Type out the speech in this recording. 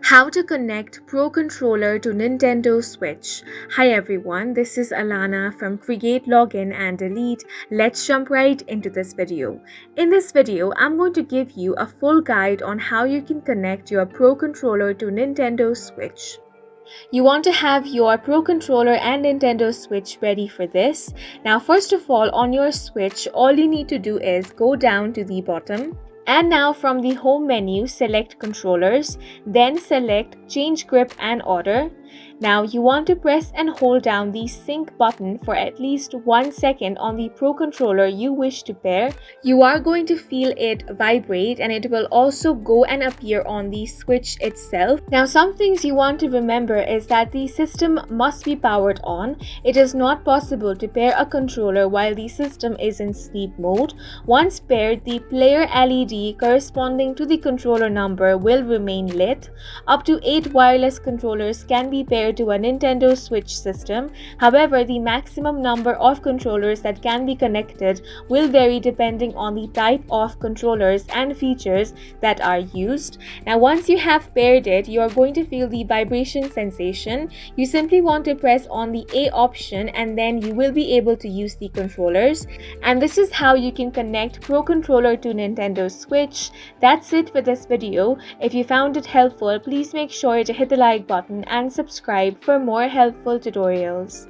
How to connect Pro Controller to Nintendo Switch. Hi everyone, this is Alana from Create Login and Delete. Let's jump right into this video. In this video, I'm going to give you a full guide on how you can connect your Pro Controller to Nintendo Switch. You want to have your Pro Controller and Nintendo Switch ready for this. Now first of all, on your Switch, all you need to do is go down to the bottom. And now from the home menu, select controllers, then select change grip and order. Now you want to press and hold down the sync button for at least 1 second on the Pro Controller you wish to pair. You are going to feel it vibrate and it will also go and appear on the Switch itself. Now some things you want to remember is that the system must be powered on. It is not possible to pair a controller while the system is in sleep mode. Once paired, the player LED corresponding to the controller number will remain lit. Up to 8 wireless controllers can be paired to a Nintendo Switch system. However, the maximum number of controllers that can be connected will vary depending on the type of controllers and features that are used. Now, once you have paired it, you are going to feel the vibration sensation. You simply want to press on the A option and then you will be able to use the controllers. And this is how you can connect Pro Controller to Nintendo Switch. That's it for this video. If you found it helpful, please make sure to hit the like button and subscribe for more helpful tutorials.